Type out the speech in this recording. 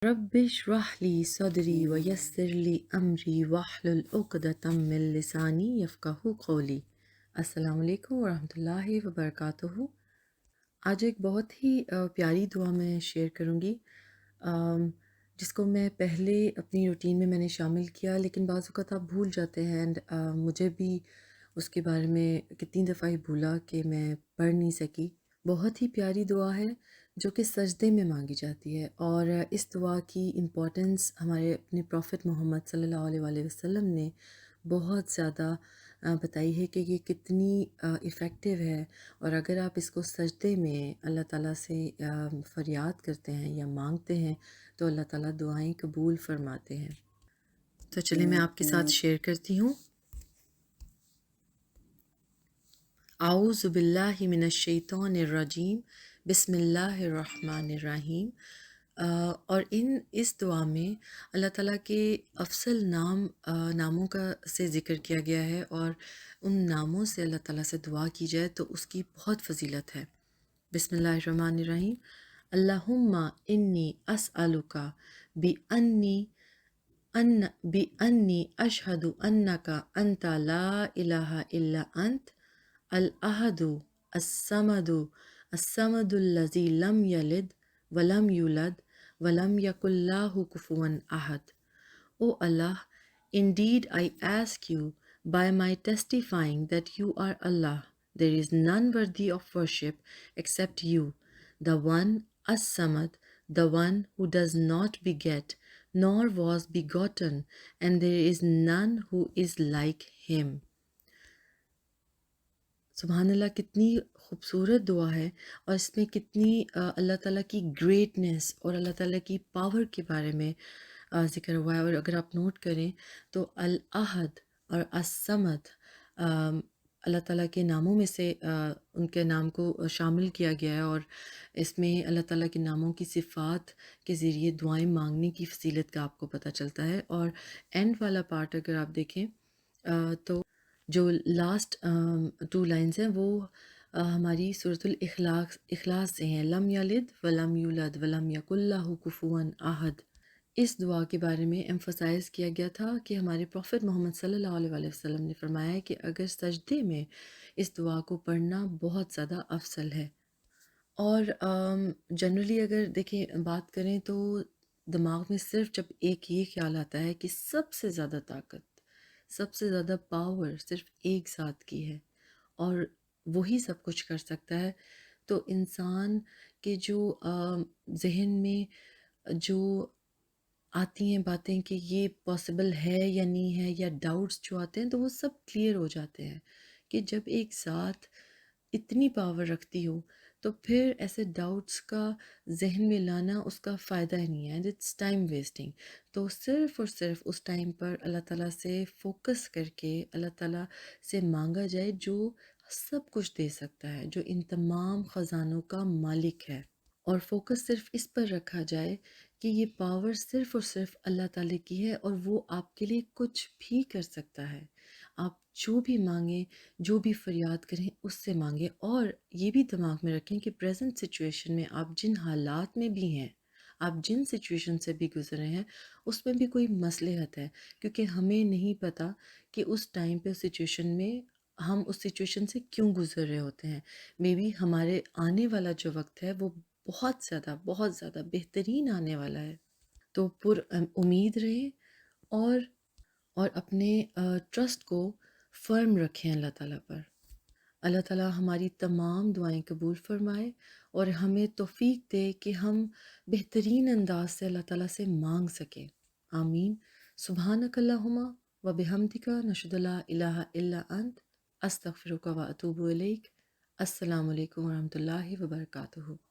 رب اشرح لی صدری ویسر لی امری واحلل عقدۃ من لسانی یفقہوا قولی۔ السلام علیکم ورحمۃ اللہ وبرکاتہ۔ آج ایک بہت ہی پیاری دعا میں شیئر کروں گی، جس کو میں پہلے اپنی روٹین میں نے شامل کیا، لیکن بعض اوقات آپ بھول جاتے ہیں، اینڈ مجھے بھی اس کے بارے میں کتنی دفعہ ہی بھولا کہ میں پڑھ نہیں سکی۔ بہت ہی پیاری دعا ہے جو کہ سجدے میں مانگی جاتی ہے، اور اس دعا کی امپورٹنس ہمارے اپنے پروفٹ محمد صلی اللہ علیہ وآلہ وسلم نے بہت زیادہ بتائی ہے کہ یہ کتنی افیکٹو ہے، اور اگر آپ اس کو سجدے میں اللہ تعالیٰ سے فریاد کرتے ہیں یا مانگتے ہیں تو اللہ تعالیٰ دعائیں قبول فرماتے ہیں۔ تو چلیں میں آپ کے ساتھ شیئر کرتی ہوں۔ اعوذ باللہ من الشیطان الرجیم، بسم اللہ الرحمن الرحیم۔ اور اس دعا میں اللہ تعالیٰ کے افضل ناموں کا سے ذکر کیا گیا ہے، اور ان ناموں سے اللہ تعالیٰ سے دعا کی جائے تو اس کی بہت فضیلت ہے۔ بسم اللہ الرحمن الرحیم۔ اللہم انی اسألک بِأَنِّی أَشْهَدُ أَنَّکَ أَنْتَ لَا إِلَٰهَ إِلَّا أَنْتَ الْأَحَدُ الصَّمَدُ الَّذِي لَمْ يَلِدْ وَلَمْ يُولَدْ وَلَمْ يَكُنْ لَهُ كُفُوًا أَحَدٌ۔ O Allah, indeed I ask you by my testifying that you are Allah, there is none worthy of worship except you, the one As-Samad, the one who does not beget, nor was begotten, and there is none who is like him۔ سبحان اللہ، کتنی خوبصورت دعا ہے، اور اس میں کتنی اللہ تعالیٰ کی گریٹنس اور اللہ تعالیٰ کی پاور کے بارے میں ذکر ہوا ہے۔ اور اگر آپ نوٹ کریں تو الاحد اور الصمد اللہ تعالیٰ کے ناموں میں سے ان کے نام کو شامل کیا گیا ہے، اور اس میں اللہ تعالیٰ کے ناموں کی صفات کے ذریعے دعائیں مانگنے کی فضیلت کا آپ کو پتہ چلتا ہے۔ اور اینڈ والا پارٹ اگر آپ دیکھیں تو جو لاسٹ 2 لائنز ہیں وہ ہماری سورۃ الاخلاص سے ہیں، لم یلد ولم یولد ولم یکن لہ کفوا احد۔ اس دعا کے بارے میں ایمفسائز کیا گیا تھا کہ ہمارے پروفٹ محمد صلی اللہ علیہ وآلہ وسلم نے فرمایا ہے کہ اگر سجدے میں اس دعا کو پڑھنا بہت زیادہ افضل ہے۔ اور جنرلی اگر دیکھیں بات کریں تو دماغ میں صرف جب ایک یہ خیال آتا ہے کہ سب سے زیادہ طاقت، سب سے زیادہ پاور صرف ایک ذات کی ہے اور وہی سب کچھ کر سکتا ہے، تو انسان کے جو ذہن میں جو آتی ہیں باتیں کہ یہ پاسبل ہے یا نہیں ہے، یا ڈاؤٹس جو آتے ہیں تو وہ سب کلیئر ہو جاتے ہیں کہ جب ایک ذات اتنی پاور رکھتی ہو تو پھر ایسے ڈاؤٹس کا ذہن میں لانا اس کا فائدہ ہی نہیں ہے، اینڈ اٹس ٹائم ویسٹنگ۔ تو صرف اور صرف اس ٹائم پر اللہ تعالیٰ سے فوکس کر کے اللہ تعالیٰ سے مانگا جائے جو سب کچھ دے سکتا ہے، جو ان تمام خزانوں کا مالک ہے، اور فوکس صرف اس پر رکھا جائے کہ یہ پاور صرف اور صرف اللہ تعالیٰ کی ہے، اور وہ آپ کے لیے کچھ بھی کر سکتا ہے۔ آپ جو بھی مانگیں، جو بھی فریاد کریں اس سے مانگیں، اور یہ بھی دماغ میں رکھیں کہ پریزنٹ سچویشن میں آپ جن حالات میں بھی ہیں، آپ جن سچویشن سے بھی گزر رہے ہیں، اس میں بھی کوئی مصلحت ہے، کیونکہ ہمیں نہیں پتہ کہ اس ٹائم پہ سچویشن میں ہم اس سچویشن سے کیوں گزر رہے ہوتے ہیں۔ مے بی ہمارے آنے والا جو وقت ہے وہ بہت زیادہ بہترین آنے والا ہے۔ تو امید رہیں، اور اپنے ٹرسٹ کو فرم رکھیں اللہ تعالیٰ پر۔ اللہ تعالیٰ ہماری تمام دعائیں قبول فرمائے اور ہمیں توفیق دے کہ ہم بہترین انداز سے اللہ تعالیٰ سے مانگ سکیں۔ آمین۔ سبحانک اللہم و بحمدک، نشہد لا الہ الا انت، استغفرک و اتوب الیک۔ السلام علیکم ورحمۃ اللہ وبرکاتہ۔